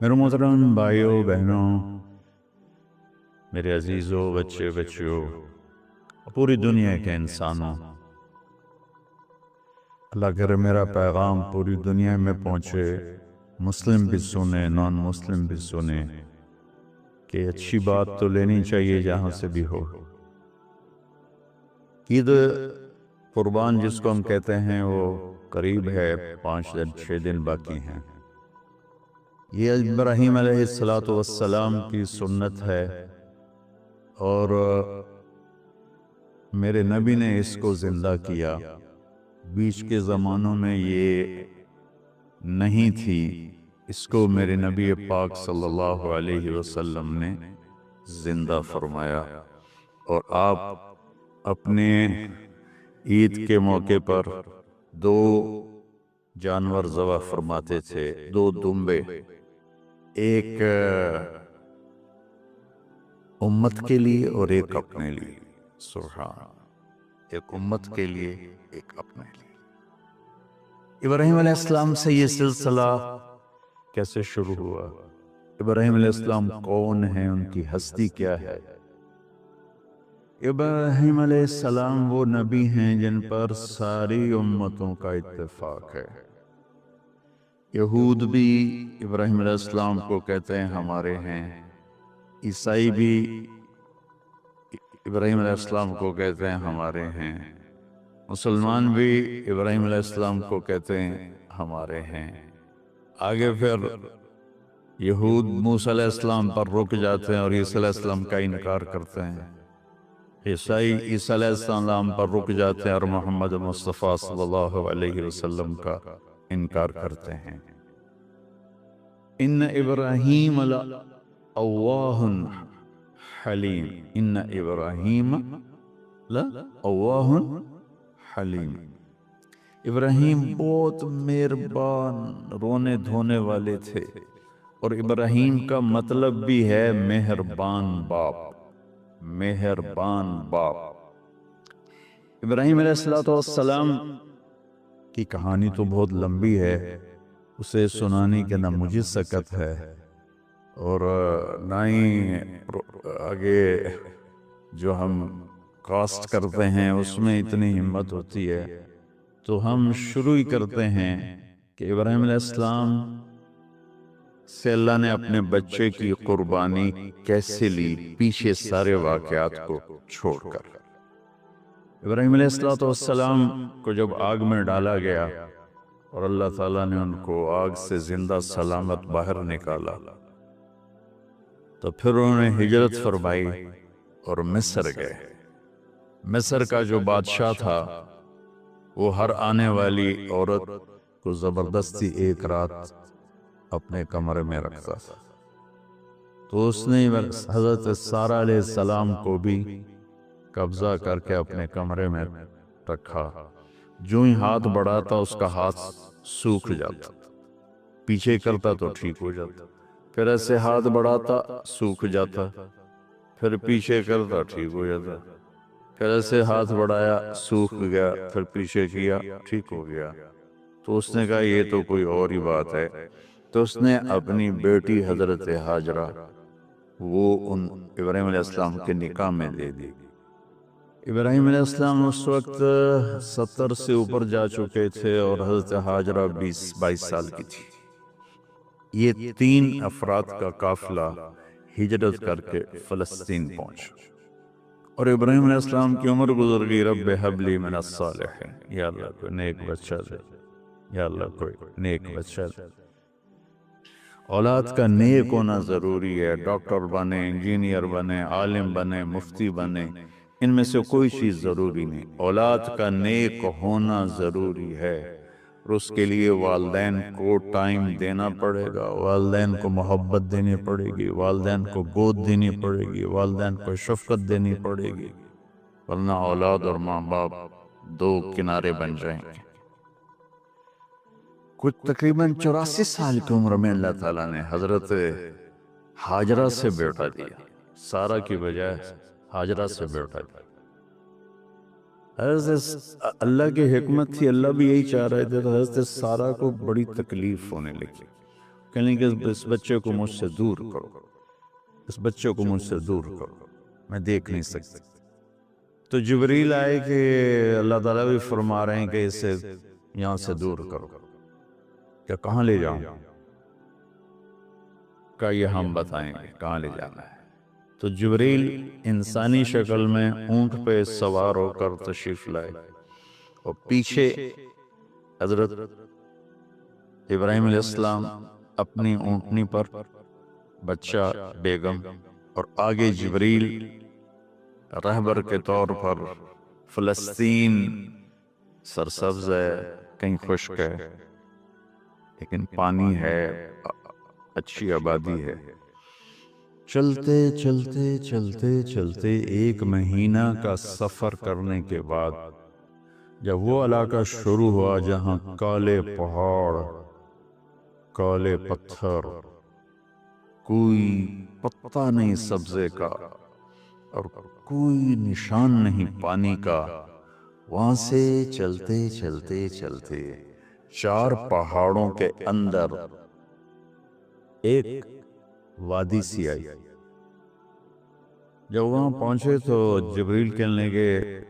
میرے محترم بھائیوں بہنوں، میرے عزیزوں، بچے بچیوں، پوری دنیا کے انسانوں، اللہ کرے میرا پیغام پوری دنیا میں پہنچے، مسلم بھی سنیں، نان مسلم بھی سنیں، کہ اچھی بات تو لینی چاہیے جہاں سے بھی ہو۔ عید قربان جس کو ہم کہتے ہیں وہ قریب ہے، 5 دن 6 دن باقی ہیں۔ یہ ابراہیم علیہ السلام کی سنت ہے، اور میرے نبی نے اس کو زندہ کیا۔ بیچ کے زمانوں میں یہ نہیں تھی، اس کو میرے نبی پاک صلی اللہ علیہ وسلم نے زندہ فرمایا، اور آپ اپنے عید کے موقع پر 2 جانور ذبح فرماتے تھے، 2 دمبے، ایک امت کے لیے اور ایک اپنے لیے۔ سبحان، ایک امت کے لیے، ایک اپنے لیے۔ ابراہیم علیہ السلام سے یہ سلسلہ کیسے شروع ہوا؟ ابراہیم علیہ السلام کون ہیں؟ ان کی ہستی کیا ہے؟ ابراہیم علیہ السلام وہ نبی ہیں جن پر ساری امتوں کا اتفاق ہے۔ یہود بھی ابراہیم علیہ السلام کو کہتے ہیں ہمارے ہیں، عیسائی بھی ابراہیم علیہ السلام کو کہتے ہیں ہمارے ہیں، مسلمان بھی ابراہیم علیہ السلام کو کہتے ہیں ہمارے ہیں۔ آگے پھر یہود موسیٰ علیہ السلام پر رک جاتے ہیں اور عیسیٰ علیہ السلام کا انکار کرتے ہیں، عیسائی عیسیٰ علیہ السلام پر رک جاتے ہیں اور محمد مصطفیٰ صلی اللہ علیہ وسلم کا انکار کرتے ہیں۔ ان ابراہیم لأواہ حلیم، ان ابراہیم لأواہ حلیم، ابراہیم بہت مہربان، رونے دھونے والے تھے، اور ابراہیم کا مطلب بھی ہے مہربان باپ، مہربان باپ۔ ابراہیم علیہ السلام کی کہانی تو بہت لمبی ہے، اسے سنانے کے نہ مجھے سکت ہے، اور نہ ہی آگے جو ہم کاسٹ کرتے ہیں اس میں اتنی ہمت ہوتی ہے، تو ہم شروع ہی کرتے ہیں کہ ابراہیم علیہ السلام سے اللہ نے اپنے بچے کی قربانی کیسے لی، پیچھے سارے واقعات کو چھوڑ کر۔ ابراہیم علیہ السلام کو جب آگ میں ڈالا گیا اور اللہ تعالیٰ نے ان کو آگ سے زندہ سلامت باہر نکالا، تو پھر انہوں نے ہجرت فرمائی اور مصر گئے۔ مصر کا جو بادشاہ تھا وہ ہر آنے والی عورت کو زبردستی ایک رات اپنے کمرے میں رکھتا تھا، تو اس نے حضرت سارہ علیہ السلام کو بھی قبضہ کر کے اپنے کمرے میں رکھا۔ جو ہی ہاتھ بڑھاتا اس کا ہاتھ سوکھ جاتا، پیچھے کرتا تو ٹھیک ہو جاتا، پھر ایسے ہاتھ بڑھاتا سوکھ جاتا، پھر پیچھے کرتا ٹھیک ہو جاتا، پھر ایسے ہاتھ بڑھایا سوکھ گیا، پھر پیچھے کیا ٹھیک ہو گیا۔ تو اس نے کہا یہ تو کوئی اور ہی بات ہے، تو اس نے اپنی بیٹی حضرت ہاجرہ وہ ان ابراہیم علیہ السلام کے نکاح میں دے دی۔ ابراہیم علیہ السلام اس وقت 70 سے اوپر جا چکے تھے اور حضرت ہاجرہ 22 سال کی تھی۔ یہ 3 افراد کا قافلہ ہجرت کر کے فلسطین پہنچا، اور ابراہیم علیہ السلام کی عمر گزر گئی۔ رب ہب لی من الصالحین، یا اللہ کوئی نیک بچہ دے، یا اللہ کوئی نیک بچہ دے۔ اولاد کا نیک ہونا ضروری ہے، ڈاکٹر بنے، انجینئر بنے، عالم بنے، مفتی بنے، ان میں سے کوئی چیز ضروری نہیں، اولاد کا نیک ہونا ضروری ہے، اور اس کے لیے والدین کو ٹائم دینا پڑے گا، والدین کو محبت دینی پڑے گی، والدین کو گود دینی پڑے گی، والدین کو شفقت دینی پڑے گی، ورنہ اولاد اور ماں باپ 2 کنارے بن جائیں گے۔ کچھ تقریباً 84 سال کی عمر میں اللہ تعالیٰ نے حضرت ہاجرہ سے بیٹا دیا، سارہ کی بجائے ہاجرہ سے بیٹا دیا۔ حضرت اللہ کی حکمت تھی، اللہ بھی یہی چاہ رہے تھے، تو حضرت سارہ کو بڑی تکلیف ہونے لگی، کہنے کہ اس بچے کو مجھ سے دور کرو، اس بچے کو مجھ سے دور کرو، میں دیکھ نہیں سکتی۔ تو جبریل آئے کہ اللہ تعالیٰ بھی فرما رہے ہیں کہ اسے یہاں سے دور کرو، کہ کہاں لے جاؤں؟ کہ یہ ہم بتائیں گے کہاں لے جانا ہے۔ تو جبریل انسانی شکل میں اونٹ پہ سوار ہو کر تشریف لائے، اور پیچھے حضرت ابراہیم علیہ السلام اپنی اونٹنی پر، بچہ بیگم، اور آگے جبریل رہبر کے طور پر۔ فلسطین سرسبز ہے، کہیں خشک ہے، لیکن پانی ہے، اچھی آبادی ہے۔ چلتے چلتے چلتے چلتے 1 مہینہ کا سفر کرنے کے بعد جب وہ علاقہ شروع ہوا جہاں کالے پہاڑ، کالے پتھر، کوئی پتہ نہیں سبزے کا اور کوئی نشان نہیں پانی کا، وہاں سے چلتے چلتے چلتے 4 پہاڑوں کے اندر ایک وادی سی آئی۔ جب وہاں پہنچے تو جبریل کہنے لگے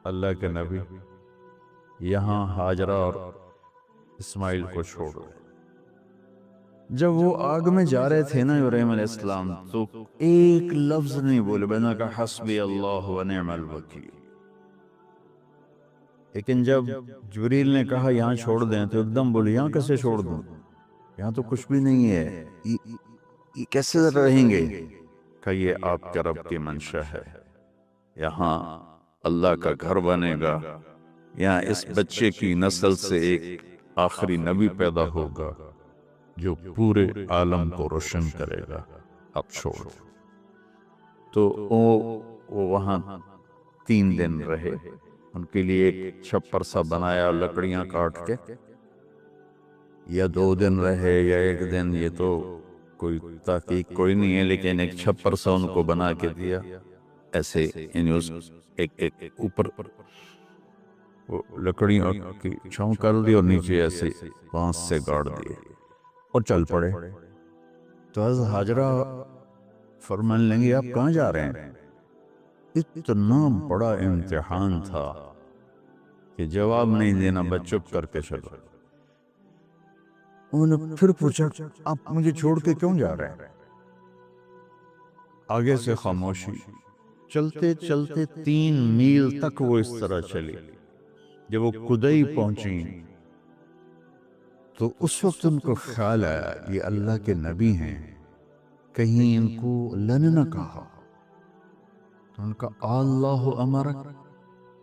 اللہ کے نبی یہاں ہاجرہ اور اسماعیل کو چھوڑ دے۔ جب وہ آگ میں جا رہے تھے نا ابراہیم علیہ السلام، تو ایک لفظ نہیں بولے، بنا کہ حسبی اللہ و نعم الوکیل۔ لیکن جب جبریل نے کہا یہاں چھوڑ دیں تو ایک دم بولے یہاں کیسے چھوڑ دوں، یہاں تو کچھ بھی نہیں ہے، یہ کیسے رہیں گے؟ کہ یہ آپ کے رب کی منشا ہے، یہاں اللہ کا گھر بنے گا، یہاں اس بچے کی نسل سے ایک آخری نبی پیدا ہوگا جو پورے عالم کو روشن کرے گا، اب چھوڑ دیں۔ تو وہ وہاں 3 دن رہے، ان کے لیے ایک چھپر سا بنایا لکڑیاں کاٹ کے، یا 2 دن رہے یا 1 دن، یہ تو کوئی تحقیق کوئی نہیں ہے، لیکن ایک چھپر سا ان کو بنا کے دیا ایسے، یعنی اس ایک اوپر وہ لکڑیوں کی چھاؤں کر دی اور نیچے ایسے بانس سے گاڑ دیے اور چل پڑے۔ تو حضرت ہاجرہ فرمانے لگی آپ کہاں جا رہے ہیں؟ اتنا بڑا امتحان تھا کہ جواب نہیں دینا، بس چپ کر کے چلو۔ انہوں نے پھر پوچھا آپ مجھے چھوڑ کے کیوں جا رہے ہیں؟ آگے سے خاموشی۔ چلتے چلتے 3 میل تک وہ اس طرح چلی۔ جب وہ کدئی پہنچی تو اس وقت ان کو خیال آیا یہ اللہ کے نبی ہیں، کہیں ان کو اللہ نے نہ کہا۔ تو ان کا اللہ امرک،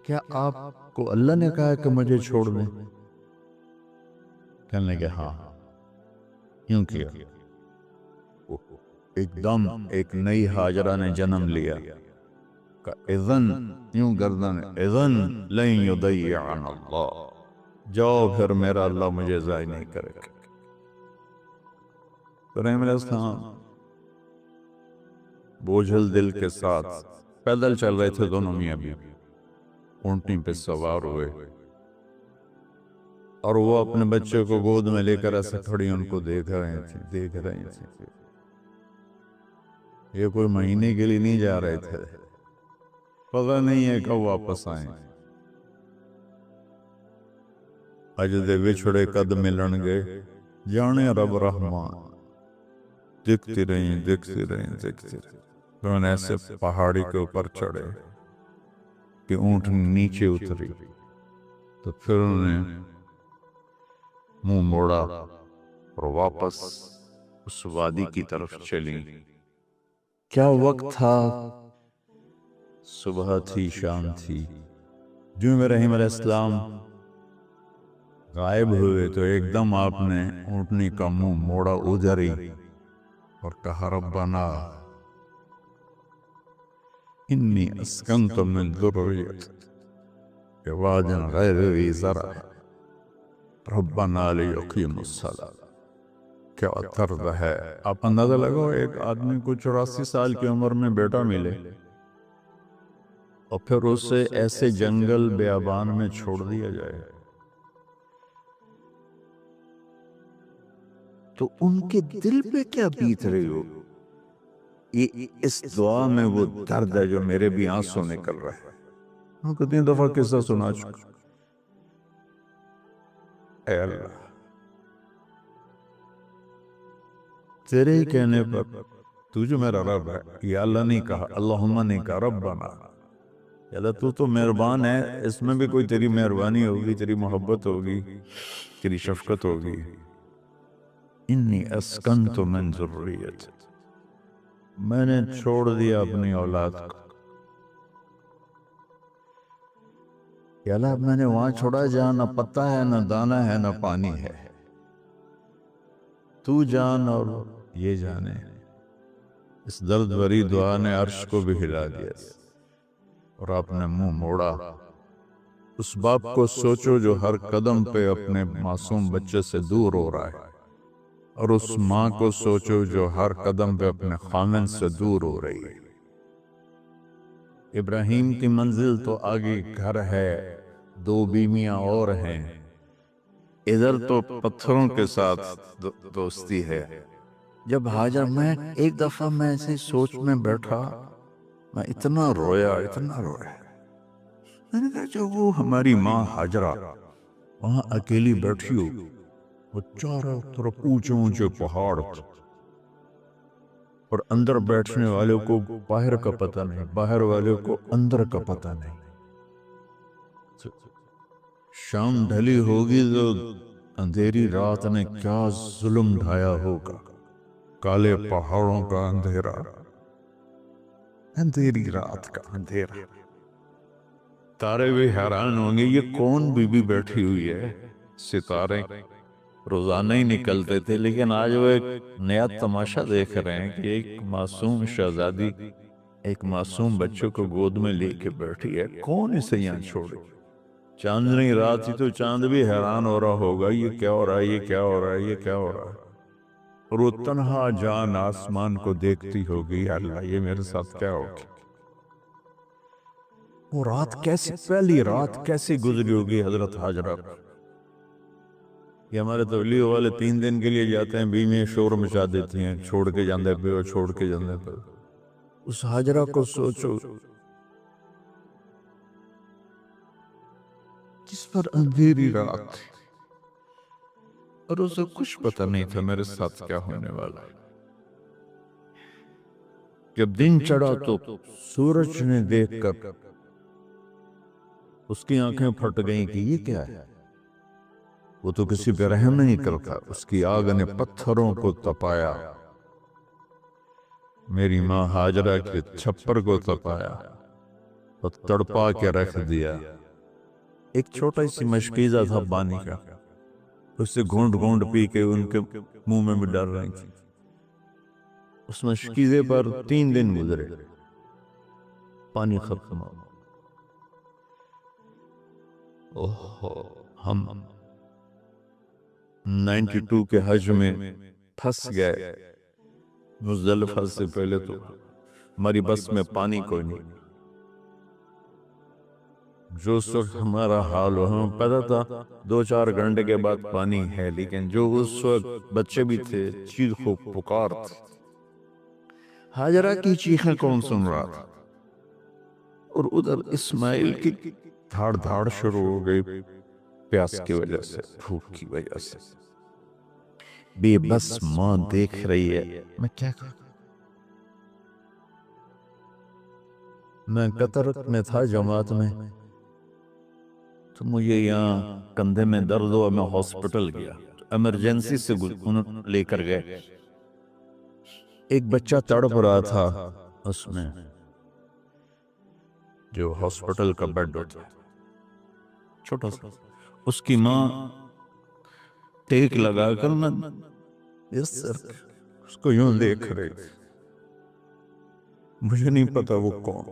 کیا آپ کو اللہ نے کہا کہ مجھے چھوڑ دیں؟ کہنے لگے ہاں، یوں کیا۔ ایک دم ایک نئی ہاجرہ نے جنم لیا کہ اذن، یوں گردن، اذن لن یضیعن اللہ، جاؤ پھر میرا اللہ مجھے ضائع نہیں کرے گا۔ ابراہیم علیہ السلام بوجھل دل کے ساتھ پیدل چل رہے تھے، دونوں میاں بیوی اونٹنی پہ سوار ہوئے، اور وہ اپنے بچے کو گود میں لے کر ایسے کھڑی ان کو دیکھ رہے تھے۔ یہ کوئی مہینے کے لیے نہیں جا رہے تھے، پتہ نہیں ہے کب واپس آئیں۔ اج دے وچھڑے قد ملن گے، جانے رب رحمان، دیکھتی رہیں دیکھتی رہیں دیکھتی رہیں۔ تو انہیں ایسے پہاڑی کے اوپر چڑھے کہ اونٹ نیچے اتری، تو پھر انہیں منہ موڑا اور واپس اس وادی کی طرف چلی۔ کیا وقت تھا، صبح تھی، شام تھی۔ جو ابراہیم علیہ السلام غائب ہوئے تو ایک دم آپ نے اونٹنی کا منہ موڑا ادھر ہی اور کہا ربنا انی اسکنت من ذریتی بواد غیر ذی زرع ربنا لیقیموا الصلاۃ۔ کیا طرز ہے! آپ اندازہ لگاؤ، ایک آدمی کو 84 سال کی عمر میں بیٹا ملے اور پھر اسے ایسے جنگل بیابان میں چھوڑ دیا جائے۔ تو ان کے دل پہ کیا بیت رہی ہو؟ یہ اس دعا میں وہ درد ہے جو میرے بھی آنسو نکل رہا ہے. میں کتنی دفعہ قصہ سنا چکا. اے اللہ، تیرے ہی کہنے پر تو جو میرا رب ہے، یا اللہ نہیں کہا، اللہم نہیں کہا، ربنا، یا اللہ تو تو مہربان ہے، اس میں بھی کوئی تیری مہربانی ہوگی، تیری محبت ہوگی، تیری شفقت ہوگی. انی اسکنت من ذریت، میں نے چھوڑ دیا اپنی اولاد کو. یا اللہ میں نے وہاں چھوڑا جہاں نہ پتا ہے، نہ دانا ہے، نہ پانی ہے. تو جان اور یہ جانے. اس درد بھری دعا نے عرش کو بھی ہلا دیا اور آپ نے منہ موڑا. اس باپ کو سوچو جو ہر قدم پہ اپنے معصوم بچے سے دور ہو رہا ہے، اور اس ماں کو سوچو جو ہر قدم پہ اپنے خامن سے دور ہو رہی ہے. ابراہیم کی منزل تو آگے گھر ہے، 2 بیویاں اور ہیں، ادھر تو پتھروں کے ساتھ دوستی ہے. جب ہاجر، میں ایک دفعہ میں ایسے سوچ میں بیٹھا، میں اتنا رویا. میں نے کہا جو وہ ہماری ماں ہاجرہ وہاں اکیلی بیٹھی ہو، وہ چاروں طرف اونچے اونچے پہاڑ، اور اندر بیٹھنے والوں کو باہر کا پتہ نہیں، باہر والوں کو اندر کا پتہ نہیں. شام ڈھلی ہوگی تو اندھیری رات نے کیا ظلم ڈھایا ہوگا. کالے پہاڑوں کا اندھیرا، اندھیری رات کا اندھیرا. تارے بھی حیران ہوں گے یہ کون بی بی بیٹھی ہوئی ہے. ستارے روزانہ ہی نکلتے تھے، لیکن آج وہ ایک نیا تماشا دیکھ رہے ہیں کہ ایک معصوم شہزادی ایک معصوم بچوں کو گود میں لے کے بیٹھی ہے. کون اسے یہاں چھوڑے؟ چاندنی رات ہی تو چاند بھی حیران ہو رہا ہوگا، یہ کیا ہو رہا ہے، یہ کیا ہو رہا ہے، یہ کیا ہو رہا ہے. اور وہ تنہا جان آسمان کو دیکھتی ہوگی، اللہ یہ میرے ساتھ کیا ہوگی. وہ رات کیسی، پہلی رات کیسی گزری ہوگی حضرت ہاجرہ. یہ ہمارے تبلیغ والے 3 دن کے لیے جاتے ہیں، بیویاں شور مچا دیتی ہیں، چھوڑ کے جاندے پہ اور چھوڑ کے جاندے پہ. اس ہاجرہ کو سوچو جس پر اندھیری رات تھی اور اسے کچھ پتہ نہیں تھا میرے ساتھ کیا ہونے والا ہے. جب دن چڑھا تو سورج نے دیکھ کر اس کی آنکھیں پھٹ گئیں کہ یہ کیا ہے. وہ تو کسی پہ رحم نہیں کرتا. اس کی آگ نے پتھروں کو تپایا، میری ماں ہاجرہ کے چھپر کو تپایا اور تڑپا کے رکھ دیا. ایک چھوٹا سی مشکیزہ تھا پانی کا، اس سے گھونٹ گھونٹ پی کے ان کے منہ میں بھی ڈال رہی تھی. اس مشکیزے پر 3 دن گزرے، پانی ختم ہو. ہم 92 کے حج میں پھنس گئے. مزدلفہ سے پہلے تو ہماری بس میں پانی کوئی نہیں. جو اس وقت ہمارا حال ہو، ہمیں پتا تھا 2-4 گھنٹے کے بعد پانی ہے، لیکن جو اس وقت بچے بھی تھے، چیخ و پکار تھے. ہاجرہ کی چیخیں کون سن رہا تھا؟ اور ادھر اسماعیل کی دھاڑ دھاڑ شروع ہو گئی، پیاس کی وجہ سے، بھوک کی وجہ سے. بے بس ماں دیکھ رہی ہے. میں کیا کروں؟ میں قطر میں تھا جماعت میں، تو مجھے یہاں کندھے میں درد ہوا. میں ہاسپٹل گیا، ایمرجنسی سے لے کر گئے. ایک بچہ تڑپ رہا تھا اس میں، جو ہاسپٹل کا بیڈ ہوتا ہے چھوٹا سا. اس کی ماں ٹیک لگا کر نا اس کو یوں دیکھ رہی. مجھے نہیں پتا وہ کون،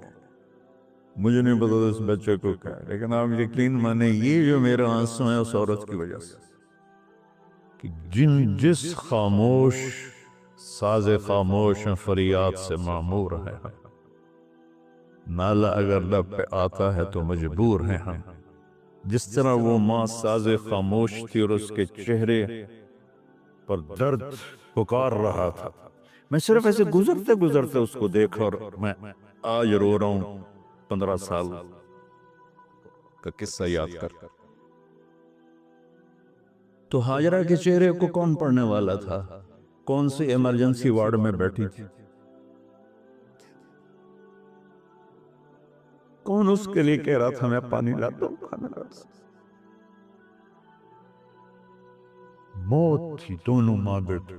مجھے نہیں پتا اس بچے کو کیا ہے، لیکن آپ یقین مانے یہ جو میرے آنسو ہیں اس عورت کی وجہ سے، کہ جس خاموش ساز خاموش فریاد سے معمور ہے. نالہ اگر لب پہ آتا ہے تو مجبور ہیں ہم. جس طرح وہ ماں ساز خاموش تھی اور اس کے چہرے پر درد پکار رہا تھا. میں صرف ایسے گزرتے گزرتے اس کو دیکھا اور میں آج رو رہا ہوں 15 سال کا قصہ یاد کر. تو ہاجرہ کے چہرے کو کون پڑھنے والا تھا؟ کون سی ایمرجنسی وارڈ میں بیٹھی تھی؟ کون اس کے لیے کہہ رہا تھا میں پانی لاتا ہوں کھانا لاتا ہوں؟ موت تھی دونوں ماں بیٹے.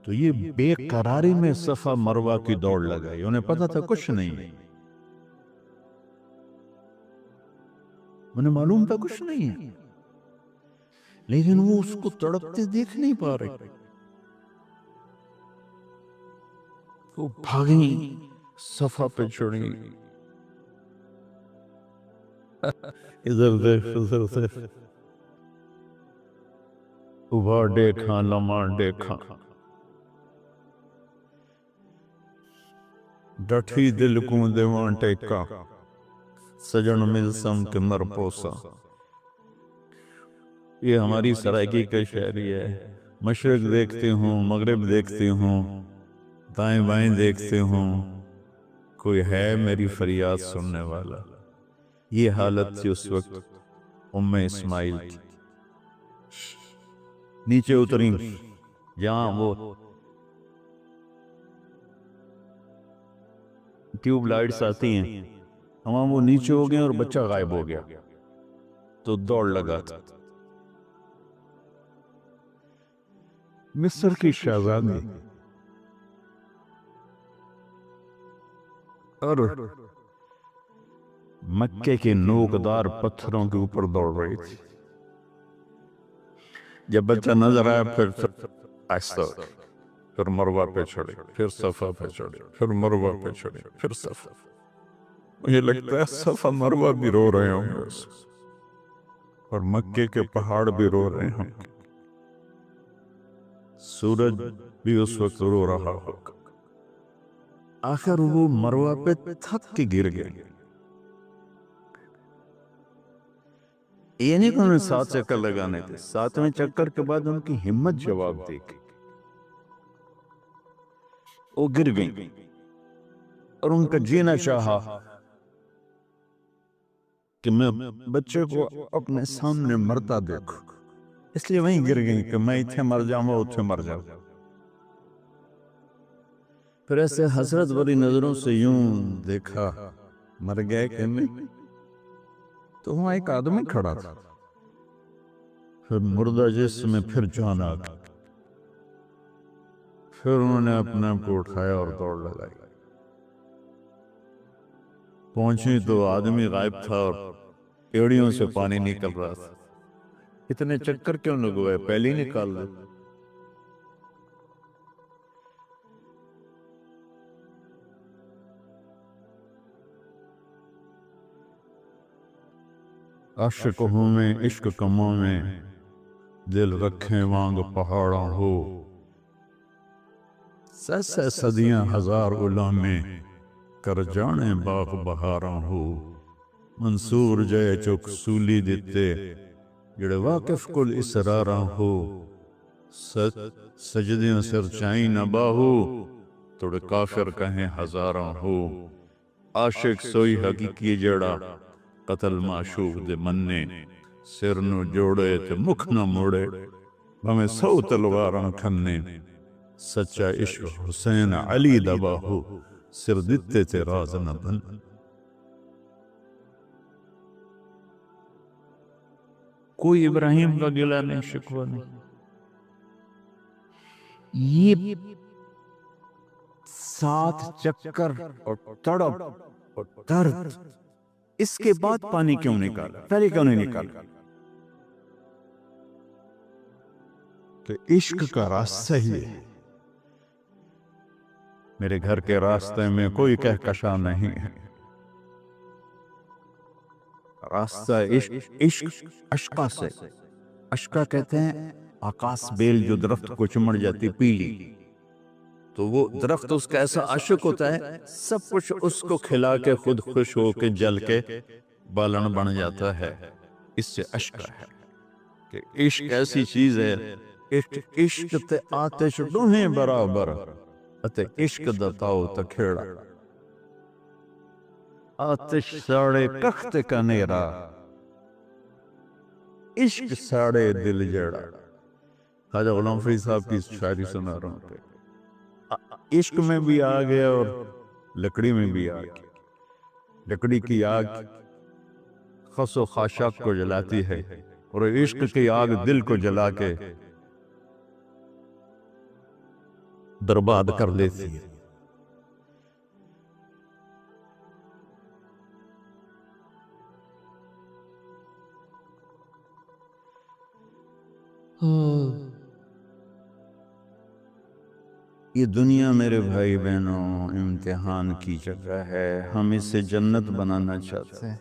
تو یہ بے قراری میں صفا مروہ کی دوڑ لگائی. انہیں پتا تھا کچھ نہیں، انہیں معلوم تھا کچھ نہیں ہے، لیکن وہ اس کو تڑپتے دیکھ نہیں پا رہے. وہ بھاگیں، صفا پہ چڑھی، ادھر دیکھ ادھر دیکھ، ابھا دیکھا لمحہ دیکھا، ڈٹھی دل کو دیوان ٹیکا، سجن ملسم کے مر پوسا. یہ ہماری سرائکی کا شاعری ہے. مشرق دیکھتے ہوں، مغرب دیکھتے ہوں، دائیں بائیں دیکھتے ہوں، کوئی ہے میری فریاد سننے والا. یہ حالت تھی اس وقت ام اسماعیل کی. نیچے اتریں جہاں وہ ٹیوب لائٹس آتی ہیں، ہماں وہ نیچے ہو گئے اور بچہ غائب ہو گیا. تو دوڑ لگا تھا. مصر کی شہزادی اور مکے کے نوکدار پتھروں کے اوپر دوڑ رہی تھی. جب بچہ نظر آیا پھر آہستہ پھر مروہ پہ چڑھے، پھر صفا پہ چڑھے، پھر مروہ پہ چڑھے، پھر صفا. مجھے لگتا ہے صفا مروہ بھی رو رہے ہوں گے اور مکے کے پہاڑ بھی رو رہے ہوں گے. سورج بھی اس وقت رو رہا ہوگا. آخر وہ مروہ پہ تھک کے گر گئے. یہ نہیں کہ انہیں 7 چکر لگانے تھے، 7ویں چکر کے بعد ان کی ہمت جواب دے گئی. وہ گر گئیں اور ان کا جینا چاہا کہ میں بچے کو اپنے سامنے مرتا دیکھوں، اس لیے وہیں گر گئیں کہ میں اتھے مر جاؤں وہ اتھے مر جاؤں. پھر ایسے حسرت بری نظروں سے یوں دیکھا مر گئے کہ نہیں، تو وہاں ایک آدمی کھڑا تھا. پھر مردہ جسم میں پھر جان آ گئی. پھر انہوں نے اپنے آپ کو اٹھایا اور دوڑ لگائی. پہنچی تو آدمی غائب تھا اور ایڑیوں سے پانی نکل رہا تھا. اتنے چکر کیوں لگوائے، پہلے ہی نکال لے. عاشق ہوں میں عشق کموں میں، دل رکھیں وانگ پہاڑاں ہو. سہ صدیاں ہزار غلامیں، کر جانے باغ بہاراں ہو. منصور جے چک سولی دیتے، جڑے واقف کل اسراراں ہو. سجدیاں سر چائیں نہ باہو، توڑے کافر کہیں ہزاراں ہو. عاشق سوئی حقیقی جڑا، قتل معشوق دے مننے. سر نو جوڑے تے مکھ نہ موڑے، ہمیں 100 تلواراں کھنے. سچا عشق حسین علی دبا ہو، سر دیتے تے راز نہ بن. کوئی ابراہیم کا گلہ نہیں، شکوہ نہیں. یہ 7 چکر اور تڑپ اور درد، اس کے بعد پانی کیوں نکالا، پہلے کیوں نہیں نکالا؟ کہ عشق کا راستہ ہی ہے. میرے گھر کے راستے میں کوئی کہکشاں نہیں ہے. راستہ عشق اشقا سے. اشقا کہتے ہیں آکاس بیل جو درخت کو چمڑ جاتی پیلی، تو وہ درخت اس کا ایسا عاشق ہوتا ہے، سب کچھ اس کو کھلا کے خود خوش ہو کے جل کے بالن بن جاتا ہے. اس سے اشقا ہے. کہ عشق ایسی چیز ہے، عشق تے آتش دوہیں برابر اتے عشق دا تاؤ تکھیڑا، آتش ساڑے کخت کا نیرا، عشق ساڑے دل جڑا۔ خواجہ غلام فرید صاحب کی شاعری سنا رہا ہوں پہ، عشق میں بھی آ گیا اور لکڑی میں بھی آ گیا۔ لکڑی کی آگ خس و خاشاک کو جلاتی ہے اور عشق کی آگ دل کو جلا کے برباد کر لیتی ہے۔ یہ دنیا میرے بھائی بہنوں امتحان کی جگہ ہے، ہم اسے جنت بنانا چاہتے ہیں،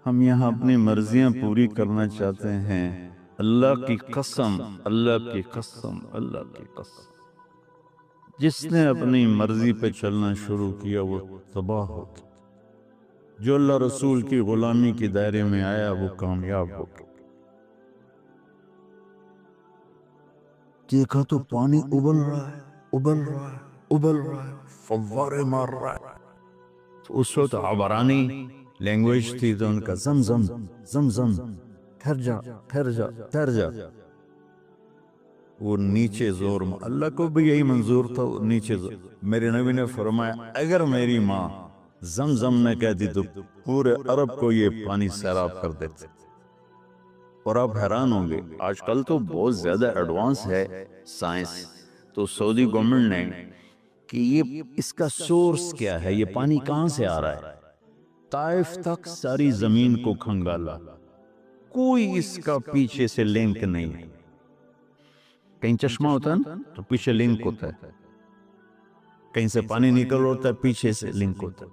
ہم یہاں اپنی مرضیاں پوری کرنا چاہتے ہیں۔ اللہ کی قسم، اللہ کی قسم، اللہ کی قسم، جس نے اپنی مرضی پہ چلنا شروع کیا وہ تباہ ہو گیا، جو اللہ رسول کی غلامی کے دائرے میں آیا وہ کامیاب ہو گیا۔ دیکھا تو پانی ابل رہا ہے، ابل رہا ہے، ابل رہا ہے، فوارے مار رہا ہے۔ تو اس وقت عبرانی لینگویج تھی تو ان کا زمزم زمزم، ٹھہر جا ٹھہر جا ٹھہر جا۔ وہ نیچے زور، اللہ کو بھی یہی منظور تھا، نیچے زور۔ میرے نبی نے فرمایا اگر میری ماں زمزم نے کہتی تو پورے عرب کو یہ پانی سیراب کر دیتے۔ اور آپ حیران ہوں گے، آج کل تو بہت زیادہ ایڈوانس ہے سائنس، تو سعودی گورنمنٹ نے کہ یہ اس کا سورس کیا ہے، یہ پانی کہاں سے آ رہا ہے، طائف تک ساری زمین کو کھنگالا، کوئی اس کا پیچھے سے لنک نہیں ہے۔ کہیں چشمہ ہوتا ہے تو پیچھے لنک ہوتا ہے، کہیں سے پانی نکل ہوتا ہے پیچھے سے لنک ہوتا ہے۔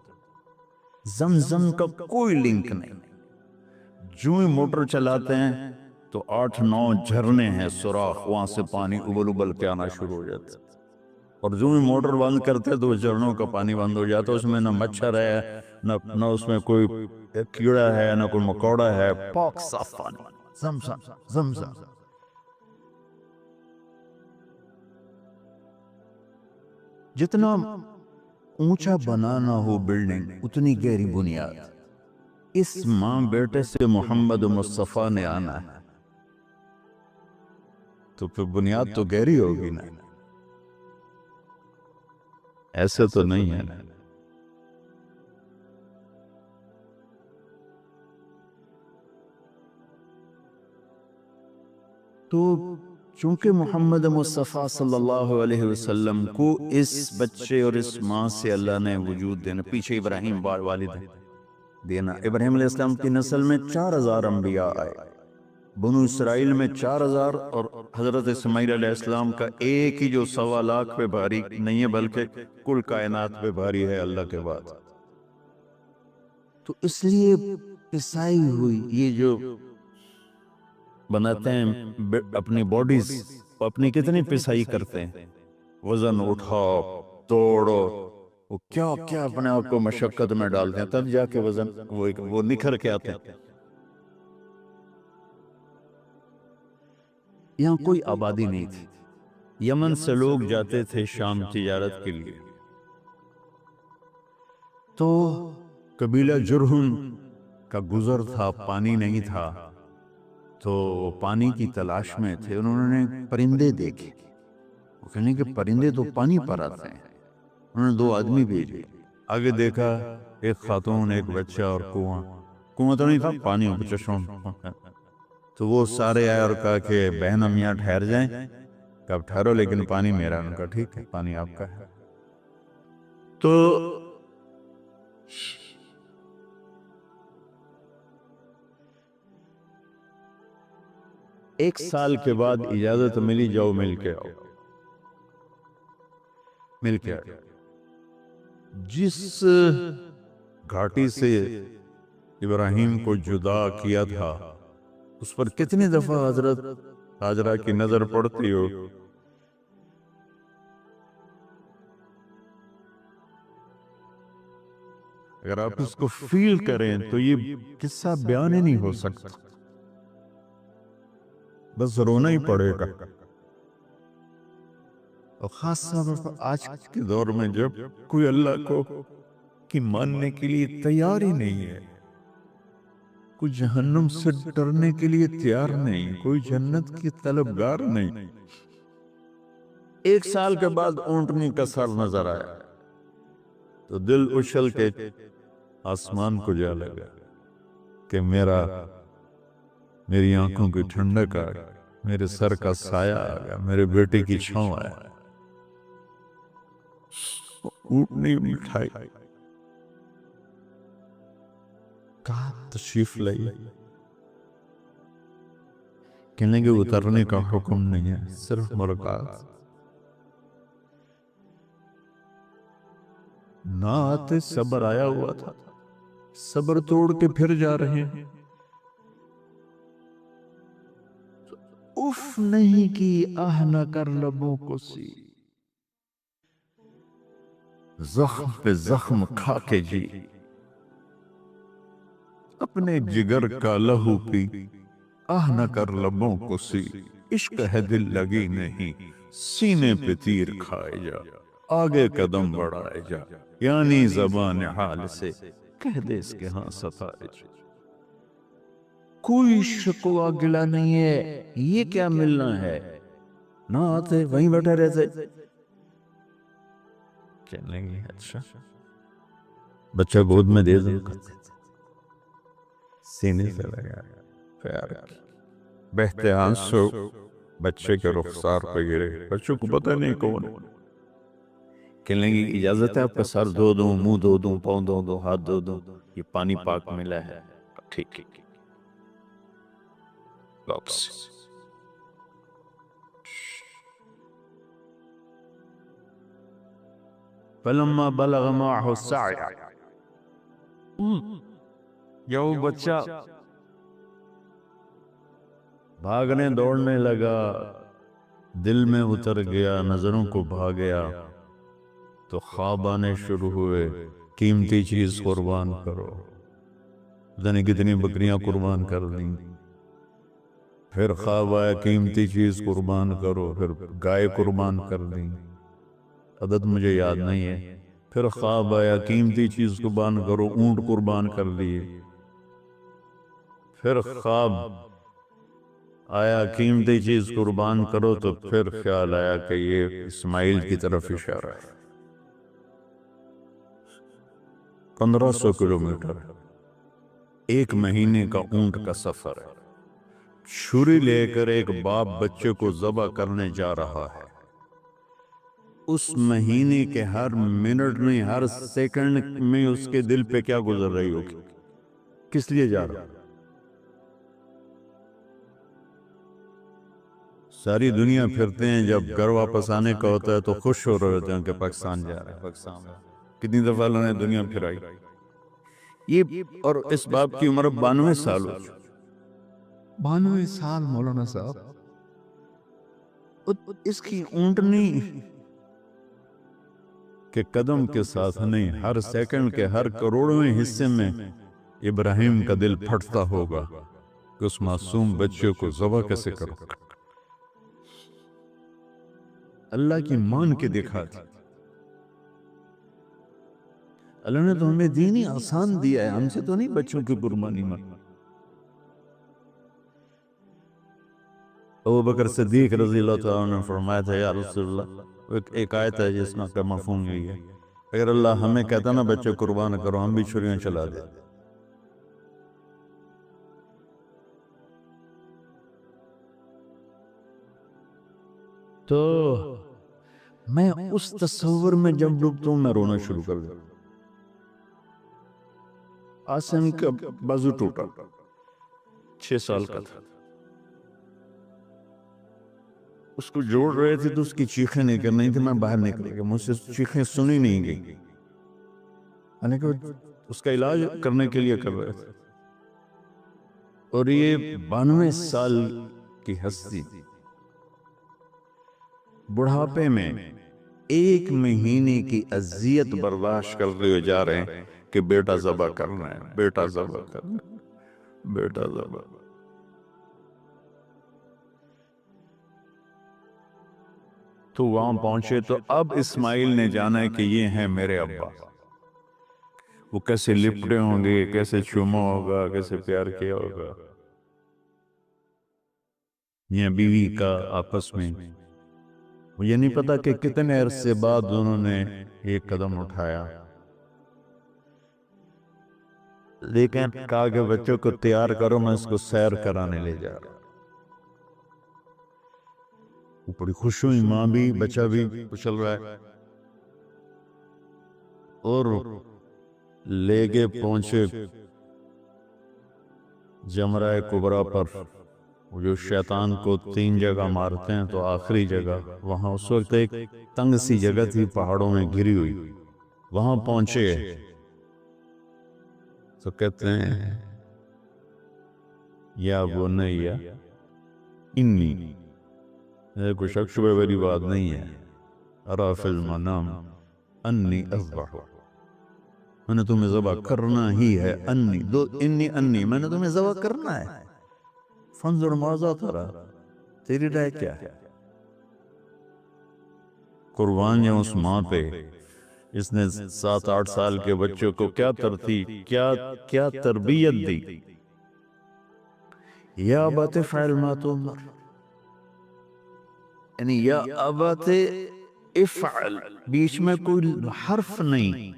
زمزم کا کوئی لنک نہیں، جو ہی موٹر چلاتے ہیں تو 8-9 جھرنے ہیں سوراخ، وہاں سے پانی ابل ابل کے آنا شروع ہو جاتا ہے، اور جو ہی موٹر بند کرتے تو جھرنوں کا پانی بند ہو جاتا ہے، اس میں نہ مچھر ہے نہ اس میں کوئی کیڑا ہے نہ کوئی مکوڑا ہے، پاک صاف پانی، زمزم زمزم۔ جتنا اونچا بنانا ہو بلڈنگ اتنی گہری بنیاد، اس ماں بیٹے سے محمد مصطفیٰ نے آنا ہے تو پھر بنیاد تو گہری ہوگی نا، ایسے تو نہیں ہے نا۔ تو چونکہ محمد مصطفیٰ صلی اللہ علیہ وسلم کو اس بچے اور اس ماں سے اللہ نے وجود دینا، پیچھے ابراہیم والد دینا، ابراہیم علیہ السلام کی نسل میں 4000 انبیاء آئے، بنو اسرائیل میں 4000، اور حضرت اسماعیل علیہ السلام کا ایک ہی جو 1.25 لاکھ پہ بھاری نہیں ہے بلکہ کل کائنات پہ بھاری ہے اللہ کے بعد۔ تو اس لیے پسائی ہوئی یہ جو بناتے ہیں اپنی باڈیز، اپنی کتنی پسائی کرتے ہیں، وزن اٹھاؤ توڑو، وہ کیا کیا اپنے آپ کو مشقت میں ڈالتے ہیں، تب جا کے وزن وہ نکھر کے آتے ہیں۔ یہاں کوئی آبادی نہیں تھی، یمن سے لوگ جاتے تھے شام تجارت کے لیے، تو قبیلہ جرہم کا گزر تھا، پانی نہیں تھا، تو وہ پانی کی تلاش میں تھے، انہوں نے پرندے دیکھے، وہ کہنے کہ پرندے تو پانی پر آتے ہیں، انہوں نے 2 آدمی بھیجے، آگے دیکھا ایک خاتون ایک بچہ اور کنواں تو نہیں تھا، پانی اور چشمہ، تو وہ سارے آئے اور کہا کہ بہن ہم یہاں ٹھہر جائیں، کہ اب ٹھہرو لیکن پانی میرا، ان کا ٹھیک ہے پانی آپ کا ہے۔ تو ایک سال کے بعد اجازت ملی، جاؤ مل کے آؤ، مل کے آؤ۔ جس گھاٹی سے ابراہیم کو جدا کیا تھا اس پر کتنی دفعہ حضرت ہاجرہ کی نظر پڑتی ہو، اگر آپ اس کو فیل کریں تو یہ قصہ بیان ہی نہیں ہو سکتا۔ بس رونا ہی پڑے گا. اور خاص طور پر آج کے دور میں جب کوئی اللہ کو کی ماننے کے لیے تیار ہی نہیں ہے، کوئی جہنم سے ڈرنے کے لیے تیار نہیں، کوئی جنت کی طلبگار نہیں. 1 سال کے بعد اونٹنی کا سر نظر آیا تو دل اچھل کے آسمان کو جا لگا کہ میری آنکھوں کی ٹھنڈک آ گئی، میرے سر کا سایہ آ گیا، میرے بیٹے کی چھاؤں آیا. اونٹنی مٹھائی کہاں تشریف لائی، کہنے کے اترنے کا حکم نہیں ہے، صرف ملاقات. نہ آتے صبر آیا ہوا تھا، صبر توڑ کے پھر جا رہے ہیں. اف نہیں کی آہ نہ کر لبوں کو سی، زخم پہ زخم کھا کے جی، اپنے جگر کا لہو پی، آہ نہ کر لبوں کو سی. عشق ہے دل لگی نہیں، سینے پہ تیر کھائے جا، آگے قدم بڑھائے جا، یعنی زبان حال سے کہہ دے اس کے ہاں ستائے جا. کوئی شکوہ گلا نہیں ہے، یہ کیا ملنا ہے، نہ آتے وہیں بیٹھے رہتے. چلیں گے اچھا بچہ گود میں دے دوں، سینے سے لگا پیار کی بہتے آنسو بچے کے رخسار پہ گرے. بچوں کو پتہ نہیں کون. کہنے کی اجازت ہے آپ کا سر دھو دوں، منہ دھو دوں، پاؤں دھو دوں، ہاتھ دھو دوں، یہ پانی پاک ملا ہے. ٹھیک ہے واپس. فلما بلغ معه السعي، یا وہ بچہ بھاگنے دوڑنے لگا، دل میں اتر گیا، نظروں کو بھا گیا، تو خواب آنے شروع ہوئے، قیمتی چیز قربان کرو. جانے کتنی بکریاں قربان کر دیں. پھر خواب آیا قیمتی چیز قربان کرو، پھر گائے قربان کر دیں، عدد مجھے یاد نہیں ہے. پھر خواب آیا قیمتی چیز قربان کرو، اونٹ قربان کر دیے. پھر خواب آیا قیمتی چیز قربان کرو، تو پھر خیال آیا کہ یہ اسماعیل کی طرف اشارہ ہے. 1500 کلومیٹر، 1 مہینے کا اونٹ کا سفر ہے. چھری لے کر ایک باپ بچے کو ذبح کرنے جا رہا ہے. اس مہینے کے ہر منٹ میں، ہر سیکنڈ میں اس کے دل پہ کیا گزر رہی ہوگی، کس لیے جا رہا. ساری دنیا پھرتے ہیں، جب گھر واپس آنے کا ہوتا ہے تو خوش ہو رہے ہوتے ہیں کہ پاکستان جا رہے ہیں. پاکستان کتنی دفعہ اللہ نے دنیا پھرائی. یہ اور اس باپ کی عمر 92 سال ہو. 92 سال مولانا صاحب. اس کی اونٹنی کے قدم کے ساتھ نہیں، ہر سیکنڈ کے ہر کروڑویں حصے میں ابراہیم کا دل پھٹتا ہوگا کہ اس معصوم بچے کو ذبح کیسے کرو. اللہ کی مان کے دکھا دی. اللہ نے تو ہمیں دین ہی آسان دیا ہے، ہم سے تو نہیں بچوں کی قربانی مانگی. ابو بکر صدیق رضی اللہ تعالیٰ نے فرمایا تھا یا رسول اللہ، ایک آیت ہے جس میں کا مفہوم یہی ہے، اگر اللہ ہمیں کہتا نا بچے قربان کرو، ہم بھی چھریاں چلا دے. تو میں اس تصور میں جب ڈوبتا ہوں، میں رونا شروع کر دیتا. آسم کا بازو ٹوٹا، 6 سال کا تھا. اس کو جوڑ رہے تھے تو اس کی چیخیں نہیں کر رہی تھی. میں باہر نکل گیا، مجھ سے چیخیں سنی نہیں گئی. یعنی کہ اس کا علاج کرنے کے لیے کر رہے تھے. اور یہ 92 سال کی ہستی بڑھاپے میں 1 مہینے کی اذیت برداشت کرتے ہوئے جا رہے ہیں کہ بیٹا ذبح کرنا ہے، بیٹا ذبح کرنا ہے، بیٹا ذبح. تو وہاں پہنچے تو اب اسماعیل نے جانا ہے کہ یہ ہیں میرے ابا. وہ کیسے لپٹے ہوں گے، کیسے چوما ہوگا، کیسے پیار کیا ہوگا. یہ بیوی کا آپس میں مجھے نہیں پتا کہ کتنے عرصے بعد انہوں نے ایک قدم اٹھایا، لیکن کہا کہ بچوں کو تیار کرو، میں اس کو سیر کرانے لے جا رہا. وہ بڑی خوش ہوئی، ماں بھی بچہ بھی کچل رہا ہے، اور لے کے پہنچے جمرہ کبریٰ پر. وہ جو شیطان کو 3 جگہ مارتے ہیں تو آخری جگہ وہاں اس وقت ایک تنگ سی جگہ تھی پہاڑوں میں گھری ہوئی، وہاں پہنچے تو کہتے ہیں یا بنی انی، کوئی شک شبہ والی بات نہیں ہے، ارا فی المنام انی اذبح، میں نے تمہیں ذبح کرنا ہی ہے. انی میں نے تمہیں ذبح کرنا ہے. فانظر ماذا ترى، تیری رائے کیا ہے؟ قربان یا اس ماں پہ اس نے 7-8 سال کے بچوں کو کیا کیا تربیت دی. یا ابت افعل ما تؤمر، یعنی یا ابت افعل، بیچ میں کوئی حرف نہیں،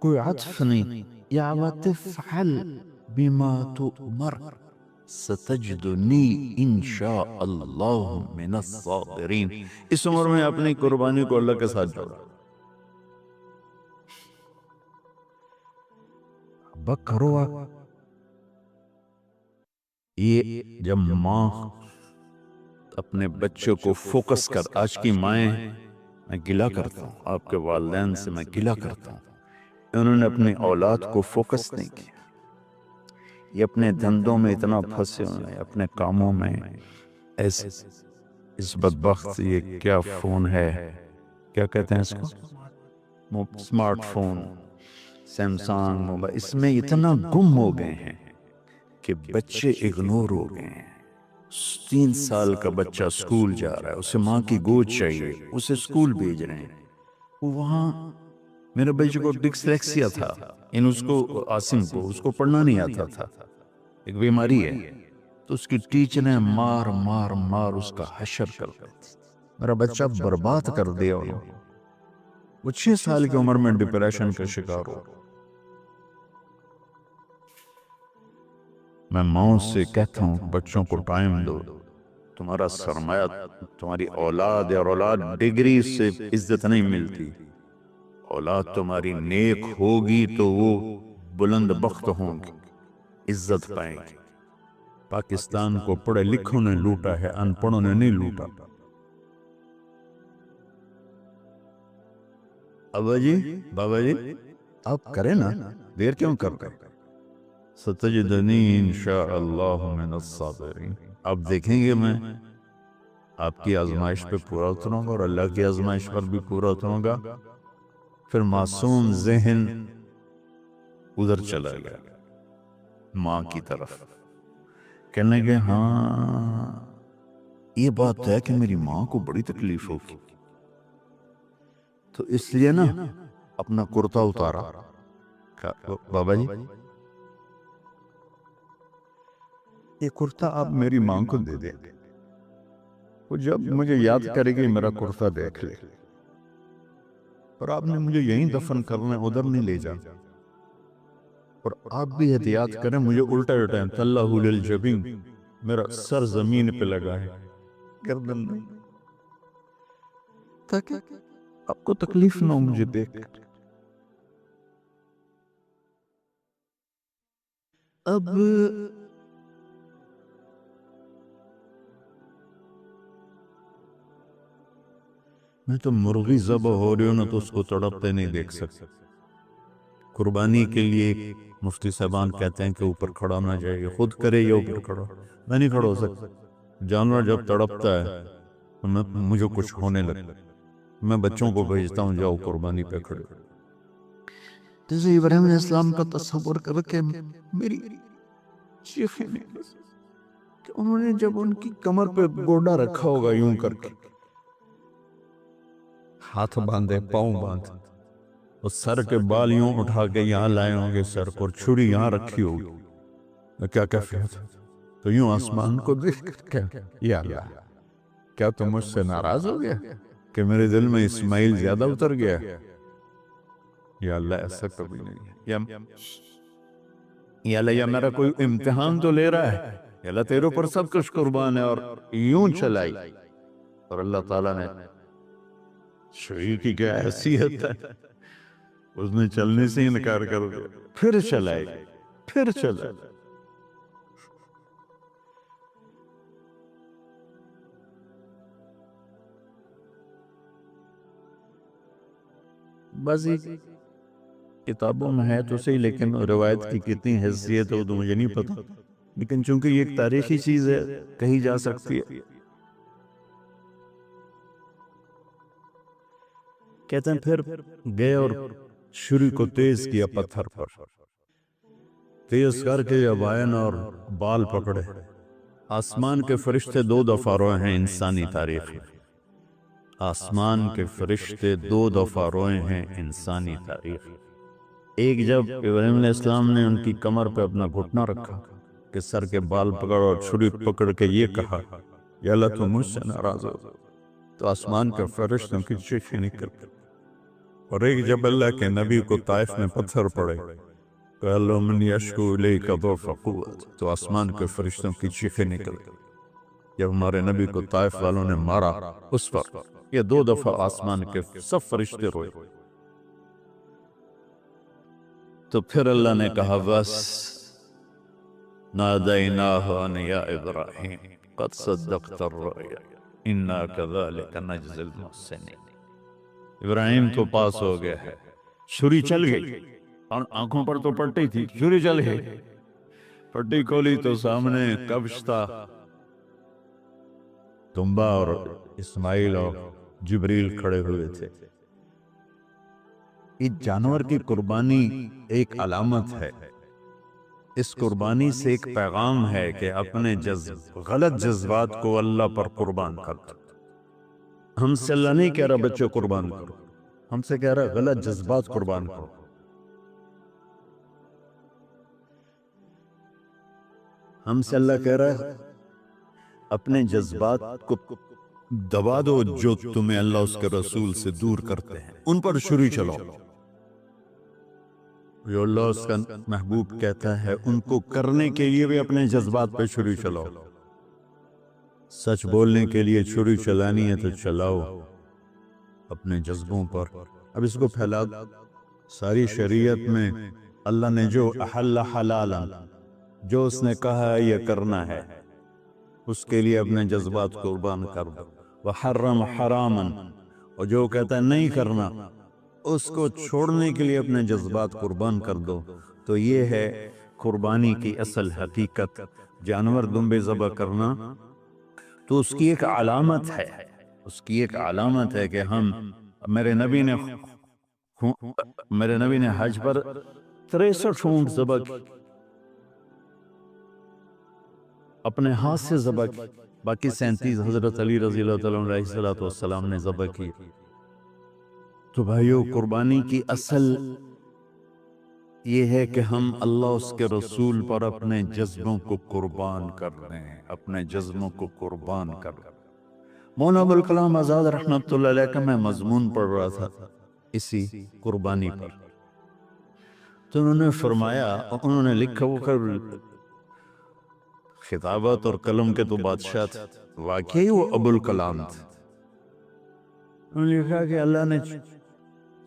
کوئی عطف نہیں. یا ابت افعل بما تؤمر ستجدنی انشاء اللہ من الصابرین. اس عمر میں اپنی قربانی کو اللہ کے ساتھ جوڑا. ابا کرو. یہ جب ماں اپنے بچوں کو فوکس کر، آج کی مائیں، میں گلہ کرتا ہوں آپ کے والدین سے، میں گلہ کرتا ہوں، انہوں نے اپنی اولاد کو فوکس نہیں کیا. یہ اپنے دھندوں میں اتنا پھنسے ہوئے ہیں، اپنے کاموں میں. ایسے اس بدبخت یہ کیا فون ہے، کیا کہتے ہیں اس کو، سمارٹ فون، سیمسانگ موبائل، اس میں اتنا گم ہو گئے ہیں کہ بچے اگنور ہو گئے ہیں. 3 سال کا بچہ سکول جا رہا ہے، اسے ماں کی گود چاہیے، اسے سکول بھیج رہے ہیں. وہاں میرے بچے کو ڈسلیکسیا تھا، اس کو عاصم کو اس کو پڑھنا نہیں آتا تھا، ایک بیماری ہے. تو اس کی ٹیچریں مار مار مار اس کا حشر کر دی. میرا بچہ برباد کر دیا انہوں نے. وہ 6 سال کی عمر میں ڈپریشن کا شکار ہو. میں ماں سے کہتا ہوں بچوں کو ٹائم دو. تمہارا سرمایہ تمہاری اولاد ہے، اور اولاد ڈگری سے عزت نہیں ملتی. اولاد تمہاری نیک ہوگی تو وہ بلند بخت ہوں گی، عزت پائیں گی. پاکستان کو پڑھے لکھوں نے لوٹا ہے، ان پڑھوں نے نہیں لوٹا. ابا جی، بابا جی، آپ کریں نا، دیر کیوں کر رہے؟ ستجدنی انشاء اللہ من الصابرین. آپ دیکھیں گے میں آپ کی آزمائش پہ پورا اتروں گا، اور اللہ کی آزمائش پر بھی پورا اتروں گا. پھر معصوم ذہن ادھر چلا گیا ماں کی طرف، کہنے گے ہاں یہ بات ہے کہ میری ماں کو بڑی تکلیف ہوگی. تو اس لیے نا اپنا کرتا اتارا. بابا جی یہ کرتا آپ میری ماں کو دے دیں، وہ جب مجھے یاد کرے گی میرا کرتا دیکھ لے. اور آپ نے مجھے یہیں دفن کرنا ہے، ادھر نہیں لے جانا. اور آپ بھی احتیاط کریں، مجھے الٹا اٹھائیں، تَلَّهُ لِلْجَبِينِ، میرا سر زمین پہ لگا ہے، گردن نہیں، تاکہ آپ کو تکلیف نہ ہو مجھے دیکھ کر. اب میں تو مرغی ذبح ہو رہی ہوں نا تو اس کو تڑپتے نہیں دیکھ سکتا. قربانی کے لیے مفتی صاحبان کہتے ہیں کہ اوپر کھڑا ہونا چاہیے، خود کرے یا اوپر کھڑا. میں نہیں کھڑا ہو سکتا. جانور جب تڑپتا ہے تو مجھے کچھ ہونے لگتا. میں بچوں کو بھیجتا ہوں، جاؤ قربانی پہ کھڑے. جیسے ابراہیم علیہ السلام کا تصور کر کے میری چیخیں کہ انہوں نے جب ان کی کمر پہ گوڈا رکھا ہوگا یوں کر کے، ہاتھ باندھے پاؤں باندھے، اور سر کے بال یوں اٹھا کے یہاں لائے ہوں گے سر کو، اور چھری یہاں رکھی ہوگی، کیا کیفیت؟ تو یوں آسمان کو دیکھ کر یا اللہ کیا تم مجھ سے ناراض ہو گیا کہ میرے دل میں اسماعیل زیادہ اتر گیا؟ یا اللہ ایسا کبھی نہیں، یا اللہ یا میرا کوئی امتحان تو لے رہا ہے، یا اللہ تیرے پر سب کچھ قربان ہے، اور یوں چلائی، اور اللہ تعالیٰ نے چھری کی کیا حیثیت ہے، اس نے چلنے سے انکار کر دیا، پھر چلائی، پھر چلائی۔ بس کتابوں میں ہے تو صحیح، لیکن روایت کی کتنی حیثیت ہے وہ تو مجھے نہیں پتا، لیکن چونکہ یہ ایک تاریخی چیز ہے کہی جا سکتی ہے۔ کہتے ہیں پھر گئے اور چھری کو تیز کیا پتھر پر، تیز کر کے جبائن اور بال پکڑے۔ آسمان کے فرشتے 2 دفعہ روئے ہیں انسانی تاریخ میں، آسمان کے فرشتے 2 دفعہ روئے ہیں انسانی تاریخ میں۔ ایک جب ابراہیم علیہ السلام نے ان کی کمر پہ اپنا گھٹنا رکھا کہ سر کے بال پکڑ اور چھری پکڑ کے یہ کہا یا اللہ تو مجھ سے ناراض ہو، تو آسمان کے فرشتوں کی چیخیں نکل گئی۔ اور ایک جب اللہ کے نبی کو طائف میں پتھر پڑے کہ اللہ من یشکو الیک ضعف قوت، تو آسمان کے فرشتوں کی چیخیں نکل گئی۔ جب ہمارے نبی کو طائف والوں نے مارا اس پر یہ 2 دفعہ آسمان کے سب فرشتے روئے۔ تو پھر اللہ نے کہا بس نادیناہ ان یا ابراہیم قد صدقت الرؤیا انا کذالک نجزی المحسنین، ابراہیم تو پاس ہو گیا ہے، چھری چل گئی، اور آنکھوں پر تو پٹی تھی، چھری چل گئی، پٹی کھولی تو سامنے کبش تھا، تنبا اور اسماعیل اور جبریل کھڑے ہوئے تھے۔ اس جانور کی قربانی ایک علامت ہے، اس قربانی سے ایک پیغام ہے کہ اپنے غلط جذبات کو اللہ پر قربان کر دو۔ ہم سے اللہ نہیں کہہ رہا بچوں قربان کرو، ہم سے کہہ رہا غلط جذبات قربان کرو۔ ہم سے اللہ کہہ رہا ہے اپنے جذبات کو دبا دو جو تمہیں اللہ اس کے رسول سے دور کرتے ہیں، ان پر چھری چلاؤ۔ جو اللہ اس کا محبوب کہتا ہے ان کو کرنے کے لیے بھی اپنے جذبات پہ چھری چلاؤ۔ سچ بولنے کے لیے چھری چلانی ہے تو چلاؤ اپنے جذبوں پر۔ اب اس کو پھیلا ساری شریعت میں اللہ نے جو احل حلالا، جو اس نے کہا ہے یہ کرنا ہے، اس کے لیے اپنے جذبات قربان کر دو۔ وحرم حراما، اور جو کہتا ہے نہیں کرنا اس کو چھوڑنے کے لیے اپنے جذبات قربان کر دو۔ تو یہ ہے قربانی کی اصل حقیقت۔ جانور دمبے ذبح کرنا تو اس کی ایک علامت ہے، اس کی ایک علامت ہے کہ ہم میرے نبی نے حج پر 63 اونٹ ذبح کی، اپنے ہاتھ سے ذبح کی، باقی 37 حضرت علی رضی اللہ تعالیٰ علیہ السلام نے ذبح کی۔ تو بھائیو قربانی کی اصل یہ ہے کہ ہم اللہ اس کے رسول پر اپنے جذبوں کو قربان کر دیں، اپنے جذبوں کو قربان کر دیں۔ مولانا ابوالکلام آزاد رحمۃ اللہ علیہ کا میں مضمون پڑھ رہا تھا اسی قربانی پر، تو انہوں نے فرمایا، انہوں نے لکھا، وہ خطابت اور قلم کے تو بادشاہ تھے، واقعی وہ ابوالکلام تھے۔ انہوں نے کہا کہ اللہ نے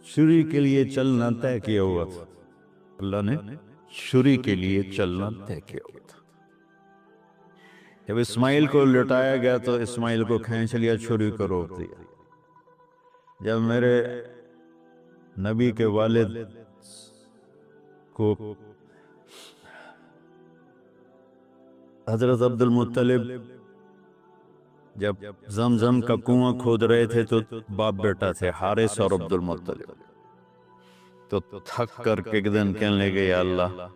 چھری کے لیے چلنا طے کیا ہوا تھا، اللہ نے چھری کے لیے چلنا طے کیا ہوا تھا۔ جب اسماعیل کو لٹایا گیا تو اسماعیل کو کھینچ لیا، چھری کو روک دیا۔ جب میرے نبی کے والد کو حضرت عبد المطلب جب زمزم کا کنواں کھود رہے تھے تو باپ بیٹا تھے حارث اور عبد المطلب، تو تھک کر کے ایک دن کہنے لگے یا اللہ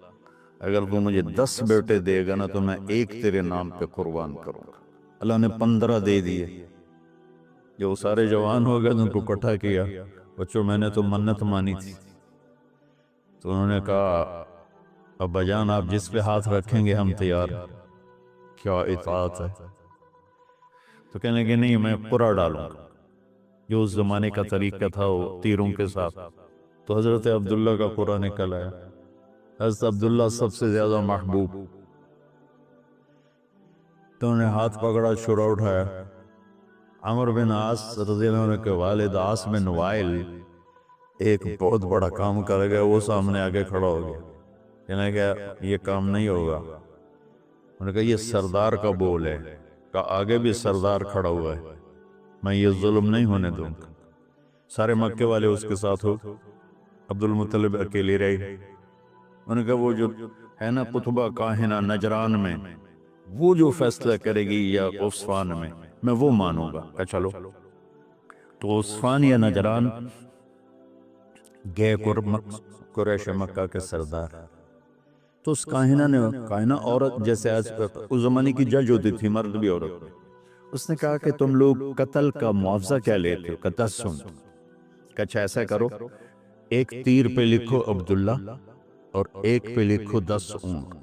اگر تو مجھے 10 بیٹے دے گا نا تو میں ایک تیرے نام پہ قربان کروں گا۔ اللہ نے 15 دے دیے، جو وہ سارے جوان ہو گئے تو ان کو اکٹھا کیا، بچوں میں نے تو منت مانی تھی، تو انہوں نے کہا ابا جان آپ جس پہ ہاتھ رکھیں گے ہم تیار، کیا اطاعت ہے؟ تو کہنے لگے نہیں میں قرعہ ڈالوں گا، جو اس زمانے کا طریقہ تھا وہ تیروں کے ساتھ۔ تو حضرت عبداللہ کا قرعہ نکل آیا، حضرت عبداللہ سب سے زیادہ محبوب، تو انہوں نے ہاتھ پکڑا، شورا اٹھایا۔ عمر بن عاص رضی اللہ عنہ کے والد عاص بن وائل ایک بہت بڑا کام کر گیا، وہ سامنے آگے کھڑا ہو گیا، کہنے لگا یہ کام نہیں ہوگا۔ انہوں نے کہا یہ سردار کا بول ہے، کہا آگے بھی سردار کھڑا ہوا ہے، میں یہ ظلم نہیں ہونے دوں گا۔ سارے مکے والے اس کے ساتھ ہو، عبد المطلب اکیلی رہی۔ انہوں نے کہا وہ جو ہے نا قطبہ کاہنہ نجران میں، وہ جو فیصلہ کرے گی یا عثفان میں وہ مانوں گا۔ کہا چلو، تو عثفان یا نجران گئے قریش مکہ کے سردار، تو اس کاہنہ نے، کاہنہ عورت جیسے آج اس زمانے کی جج ہوتی تھی، مرد بھی عورت، اس نے کہا کہ تم لوگ قتل کا معاوضہ کیا لیتے ہو؟ کہ 10 اونٹ۔ کہ اچھا ایسا کرو، ایک تیر پہ لکھو عبداللہ اور ایک پہ لکھو 10 اونٹ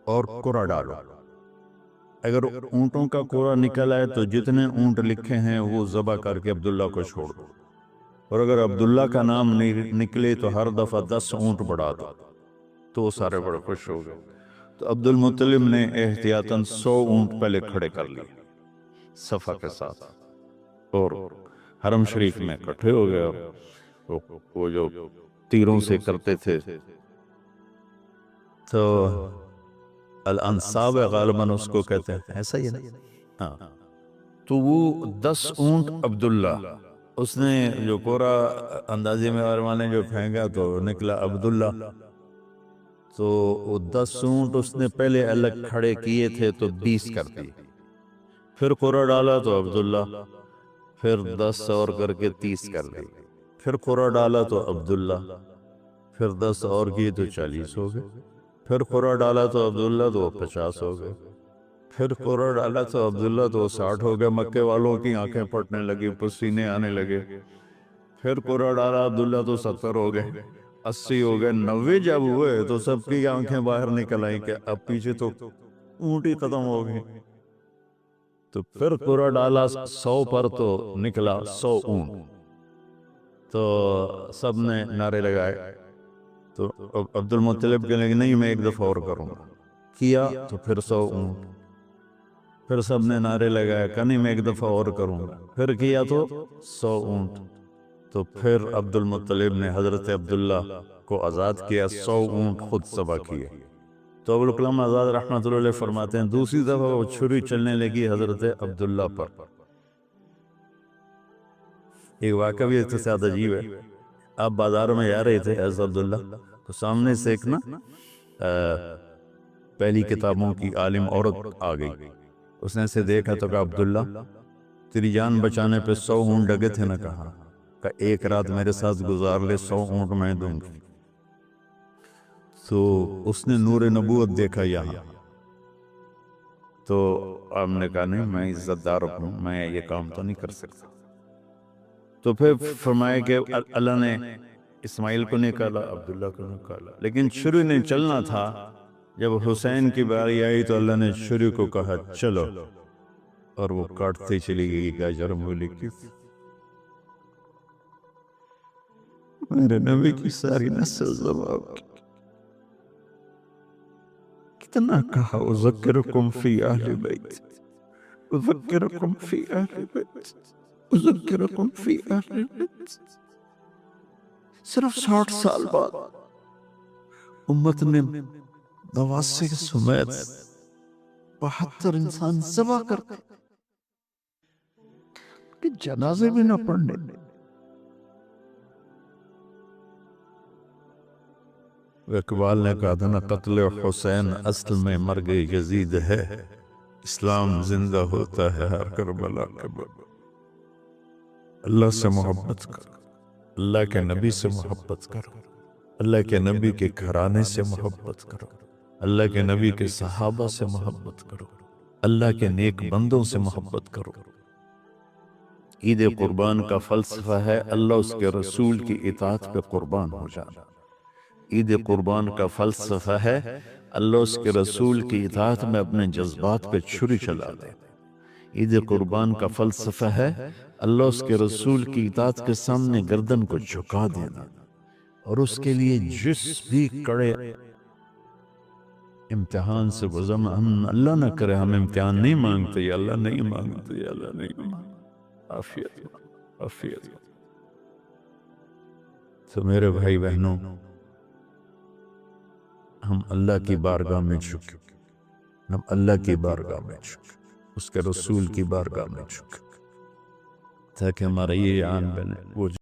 اور قرعہ ڈالو، اگر اونٹوں کا قرعہ نکل آئے تو جتنے اونٹ لکھے ہیں وہ ذبح کر کے عبداللہ کو چھوڑ دو، اور اگر عبداللہ کا نام نکلے تو ہر دفعہ 10 اونٹ بڑھا دو۔ تو وہ سارے بڑے خوش ہو گئے۔ تو عبد المطلب نے احتیاطاً 100 اونٹ پہلے کھڑے کر لیے صفا کے ساتھ، اور حرم شریف میں اکٹھے ہو گئے، اور وہ جو تیروں سے کرتے تھے تو الانصاب غالباً اس کو کہتے ہیں، ایسا ہی ہے نا؟ ہاں، تو وہ 10 اونٹ عبداللہ، اس نے جو پورا اندازے میں نے جو پھینکا تو نکلا عبداللہ، تو وہ 10 اونٹ اس نے پہلے الگ کھڑے کیے تھے تو 20 کر دیے، پھر قرعہ ڈالا تو عبداللہ، پھر 10 اور کر کے 30 کر دی، پھر قرعہ ڈالا تو عبداللہ، پھر 10 اور کیے تو 40 ہو گئے، پھر قرعہ ڈالا تو عبداللہ تو 50 ہو گئے، پھر قرعہ ڈالا تو عبداللہ تو 60 ہو گئے۔ مکے والوں کی آنکھیں پھٹنے لگی، پسینے آنے لگے۔ پھر قرعہ ڈالا عبداللہ تو 70 ہو گئے، 80 ہو گئے، 90 جب ہوئے تو سب کی آنکھیں باہر نکل آئیں کہ اب پیچھے تو اونٹ ہی ختم ہو گئے۔ تو پھر قرعہ ڈالا 100 پر تو نکلا 100 اونٹ، تو سب نے نعرے لگائے۔ تو عبد المطلب کہنے لگے نہیں میں ایک دفعہ اور کروں گا، کیا تو پھر 100 اونٹ، پھر سب نے نعرے لگائے کہ نہیں میں ایک دفعہ اور کروں گا، پھر کیا تو 100 اونٹ، تو پھر عبد المطلب نے حضرت عبداللہ کو آزاد کیا، 100 اونٹ خود ذبح کیے۔ تو ابوالکلام آزاد رحمۃ اللہ علیہ فرماتے ہیں دوسری دفعہ وہ چھری چلنے لگی حضرت عبداللہ پر۔ ایک واقعہ بھی اس سے عجیب ہے، آپ بازار میں جا رہے تھے حضرت عبداللہ، تو سامنے سے ایک نا پہلی کتابوں کی عالم عورت آ گئی، اس نے اسے دیکھا تو کہا عبداللہ تیری جان بچانے پہ 100 اونٹ ڈگے تھے نہ؟ کہا کہ ایک رات میرے ساتھ گزار لے 100 اونٹ میں دوں گی۔ تو اس نے نور نبوت دیکھا یہاں، تو آپ نے کہا نہیں میں عزت دار ہوں، میں یہ کام تو نہیں کر سکتا۔ تو پھر فرمایا کہ اللہ نے اسماعیل کو نکالا، عبداللہ کو نکالا، لیکن شروع نہیں چلنا تھا۔ جب حسین کی باری آئی تو اللہ نے شروع کو کہا چلو، اور وہ کاٹتے چلی گئی گاجر مولی کی۔ میرے نبی کی ساری نسل زباب کتنا کہا اذکرکم فی اہل بیت، اذکرکم فی اہل بیت، اذکرکم فی اہل بیت۔ صرف 60 سال بعد امت نے 82 سمیت 72 انسان ذبح کرتے کہ جنازے بھی نہ پڑھنے۔ اقبال نے کہا تھا نا قتل حسین اصل میں مرگ یزید ہے، اسلام زندہ ہوتا ہے ہر کربلا کے بعد۔ اللہ سے محبت کرو، اللہ کے نبی سے محبت کرو، اللہ کے نبی کے گھرانے سے محبت کرو، اللہ کے نبی کے صحابہ سے محبت کرو، اللہ کے نیک بندوں سے محبت کرو۔ عید قربان کا فلسفہ ہے اللہ اس کے رسول کی اطاعت پہ قربان ہو جانا۔ عید قربان کا فلسفہ ہے اللہ اس کے رسول کی اطاعت میں اپنے جذبات پہ چھری چلا دے۔ عید قربان کا فلسفہ ہے اللہ اس کے رسول کی اطاعت کے سامنے گردن کو جھکا دینا، اور اس کے لیے جس بھی کڑے امتحان سے گزرنا، ہم اللہ نہ کرے ہم امتحان نہیں مانگتے، یا اللہ نہیں مانگتے، یا اللہ نہیں مانگتے، عافیت۔ تو میرے بھائی بہنوں، ہم اللہ کی بارگاہ میں جھکے، ہم اللہ کی بارگاہ میں جھکے، اس کے رسول کی بارگاہ میں جھکے، تاکہ ہمارا یہ آن بنے وہ